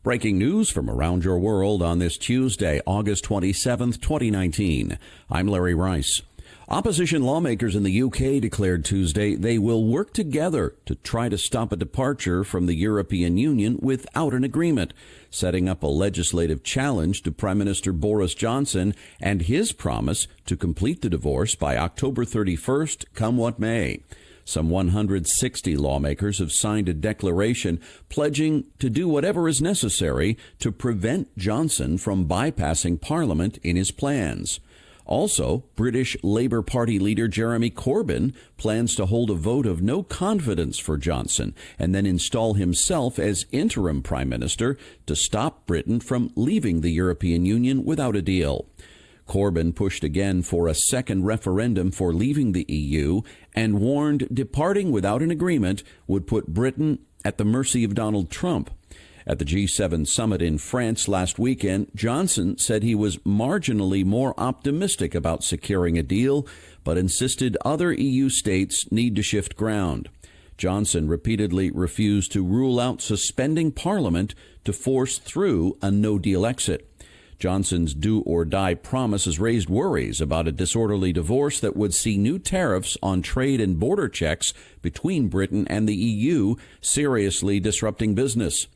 Breaking news from around your world on this Tuesday, August 27th, 2019. I'm Larry Rice. Opposition lawmakers in the UK declared Tuesday they will work together to try to stop a departure from the European Union without an agreement, setting up a legislative challenge to Prime Minister Boris Johnson and his promise to complete the divorce by October 31st, come what may. Some 160 lawmakers have signed a declaration pledging to do whatever is necessary to prevent Johnson from bypassing Parliament in his plans. Also, British Labour Party leader Jeremy Corbyn plans to hold a vote of no confidence for Johnson and then install himself as interim Prime Minister to stop Britain from leaving the European Union without a deal. Corbyn pushed again for a second referendum for leaving the EU and warned departing without an agreement would put Britain at the mercy of Donald Trump. At the G7 summit in France last weekend, Johnson said he was marginally more optimistic about securing a deal, but insisted other EU states need to shift ground. Johnson repeatedly refused to rule out suspending Parliament to force through a no-deal exit. Johnson's do-or-die promise has raised worries about a disorderly divorce that would see new tariffs on trade and border checks between Britain and the EU, seriously disrupting business.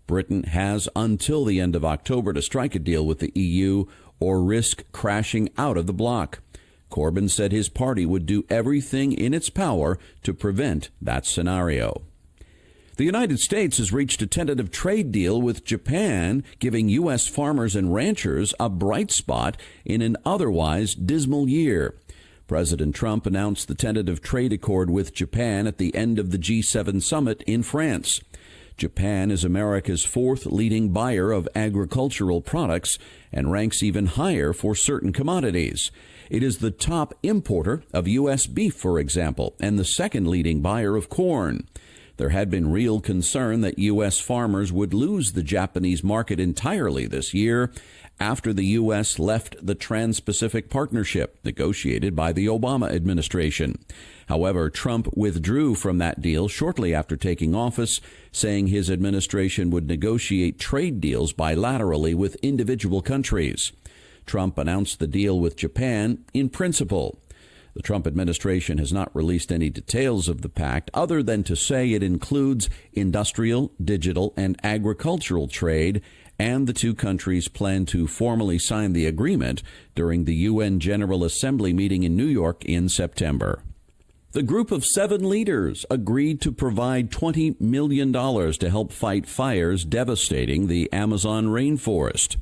Britain has until the end of October to strike a deal with the EU or risk crashing out of the bloc. Corbyn said his party would do everything in its power to prevent that scenario. The United States has reached a tentative trade deal with Japan, giving U.S. farmers and ranchers a bright spot in an otherwise dismal year. President Trump announced the tentative trade accord with Japan at the end of the G7 summit in France. Japan is America's fourth leading buyer of agricultural products and ranks even higher for certain commodities. It is the top importer of U.S. beef, for example, and the second leading buyer of corn. There had been real concern that U.S. farmers would lose the Japanese market entirely this year after the U.S. left the Trans-Pacific Partnership negotiated by the Obama administration. However, Trump withdrew from that deal shortly after taking office, saying his administration would negotiate trade deals bilaterally with individual countries. Trump announced the deal with Japan in principle. The Trump administration has not released any details of the pact other than to say it includes industrial, digital, and agricultural trade, and the two countries plan to formally sign the agreement during the UN General Assembly meeting in New York in September. The group of 7 leaders agreed to provide $20 million to help fight fires devastating the Amazon rainforest.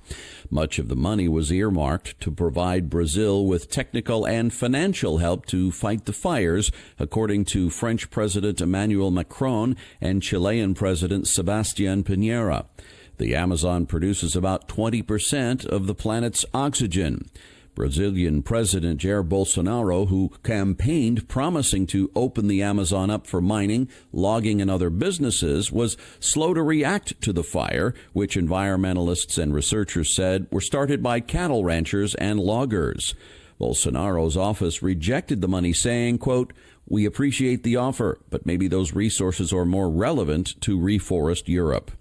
Much of the money was earmarked to provide Brazil with technical and financial help to fight the fires, according to French President Emmanuel Macron and Chilean President Sebastián Piñera. The Amazon produces about 20% of the planet's oxygen. Brazilian President Jair Bolsonaro, who campaigned promising to open the Amazon up for mining, logging, and other businesses, was slow to react to the fire, which environmentalists and researchers said were started by cattle ranchers and loggers. Bolsonaro's office rejected the money, saying, quote, "We appreciate the offer, but maybe those resources are more relevant to reforest Europe."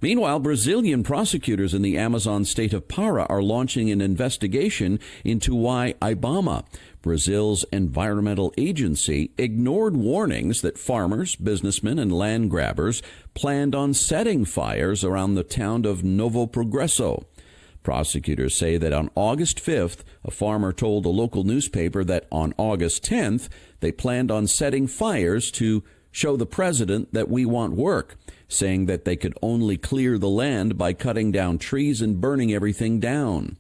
Meanwhile, Brazilian prosecutors in the Amazon state of Pará are launching an investigation into why IBAMA, Brazil's environmental agency, ignored warnings that farmers, businessmen, and land grabbers planned on setting fires around the town of Novo Progresso. Prosecutors say that on August 5th, a farmer told a local newspaper that on August 10th, they planned on setting fires to show the president that we want work, saying that they could only clear the land by cutting down trees and burning everything down.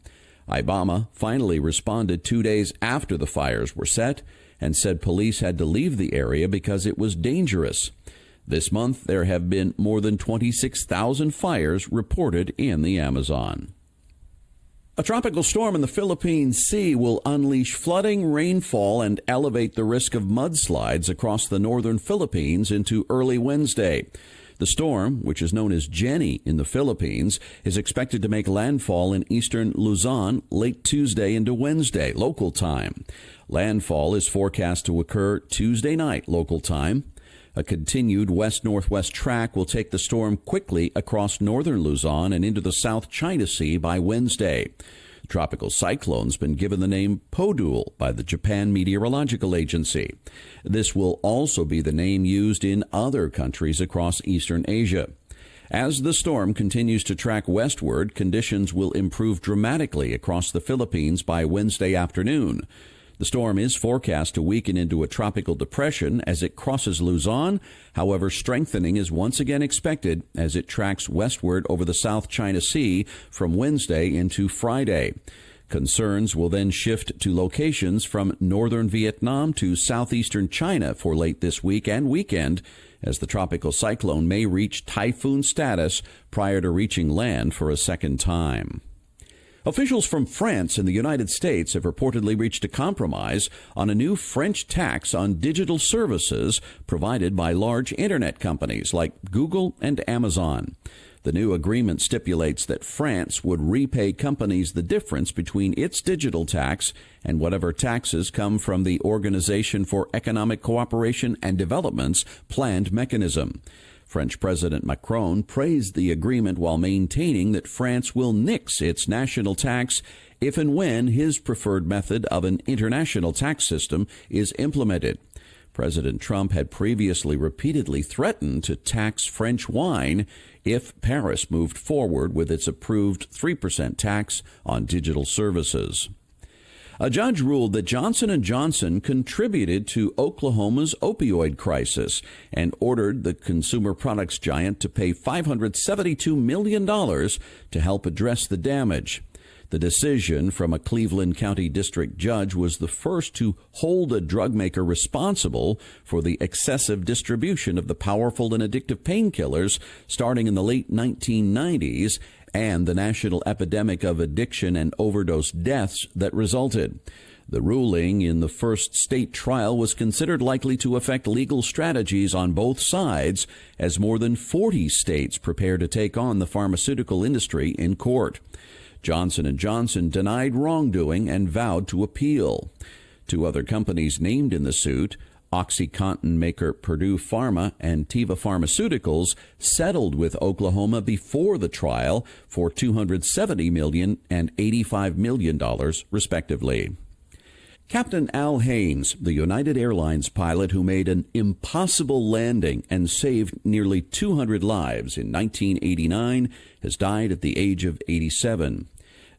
IBAMA finally responded 2 days after the fires were set and said police had to leave the area because it was dangerous. This month, there have been more than 26,000 fires reported in the Amazon. A tropical storm in the Philippine Sea will unleash flooding, rainfall, and elevate the risk of mudslides across the northern Philippines into early Wednesday. The storm, which is known as Jenny in the Philippines, is expected to make landfall in eastern Luzon late Tuesday into Wednesday, local time. Landfall is forecast to occur Tuesday night, local time. A continued west-northwest track will take the storm quickly across northern Luzon and into the South China Sea by Wednesday. The tropical cyclone's been given the name Podul by the Japan Meteorological Agency. This will also be the name used in other countries across eastern Asia. As the storm continues to track westward, conditions will improve dramatically across the Philippines by Wednesday afternoon. The storm is forecast to weaken into a tropical depression as it crosses Luzon. However, strengthening is once again expected as it tracks westward over the South China Sea from Wednesday into Friday. Concerns will then shift to locations from northern Vietnam to southeastern China for late this week and weekend, as the tropical cyclone may reach typhoon status prior to reaching land for a second time. Officials from France and the United States have reportedly reached a compromise on a new French tax on digital services provided by large internet companies like Google and Amazon. The new agreement stipulates that France would repay companies the difference between its digital tax and whatever taxes come from the Organization for Economic Cooperation and Development's planned mechanism. French President Macron praised the agreement while maintaining that France will nix its national tax if and when his preferred method of an international tax system is implemented. President Trump had previously repeatedly threatened to tax French wine if Paris moved forward with its approved 3% tax on digital services. A judge ruled that Johnson & Johnson contributed to Oklahoma's opioid crisis and ordered the consumer products giant to pay $572 million to help address the damage. The decision from a Cleveland County District judge was the first to hold a drug maker responsible for the excessive distribution of the powerful and addictive painkillers starting in the late 1990s and the national epidemic of addiction and overdose deaths that resulted. The ruling in the first state trial was considered likely to affect legal strategies on both sides as more than 40 states prepare to take on the pharmaceutical industry in court. Johnson & Johnson denied wrongdoing and vowed to appeal. Two other companies named in the suit, OxyContin maker Purdue Pharma and Teva Pharmaceuticals, settled with Oklahoma before the trial for $270 million and $85 million, respectively. Captain Al Haynes, the United Airlines pilot who made an impossible landing and saved nearly 200 lives in 1989, has died at the age of 87.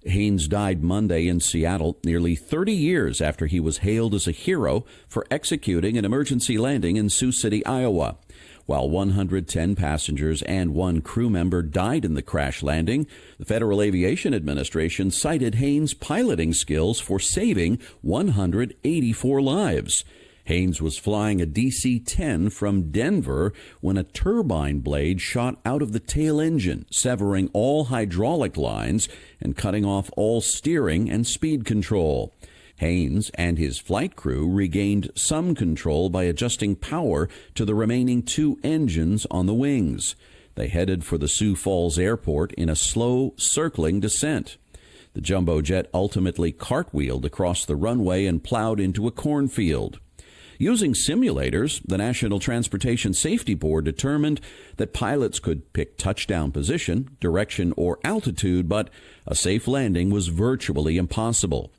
Haynes died Monday in Seattle, nearly 30 years after he was hailed as a hero for executing an emergency landing in Sioux City, Iowa. While 110 passengers and one crew member died in the crash landing, the Federal Aviation Administration cited Haynes' piloting skills for saving 184 lives. Haynes was flying a DC-10 from Denver when a turbine blade shot out of the tail engine, severing all hydraulic lines and cutting off all steering and speed control. Haynes and his flight crew regained some control by adjusting power to the remaining two engines on the wings. They headed for the Sioux Falls Airport in a slow, circling descent. The jumbo jet ultimately cartwheeled across the runway and plowed into a cornfield. Using simulators, the National Transportation Safety Board determined that pilots could pick touchdown position, direction, or altitude, but a safe landing was virtually impossible.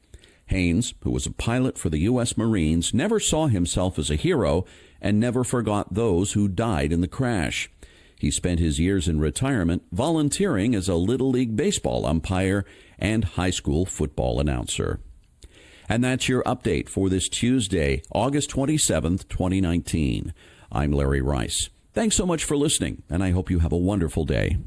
Haynes, who was a pilot for the U.S. Marines, never saw himself as a hero and never forgot those who died in the crash. He spent his years in retirement volunteering as a Little League baseball umpire and high school football announcer. And that's your update for this Tuesday, August 27th, 2019. I'm Larry Rice. Thanks so much for listening, and I hope you have a wonderful day.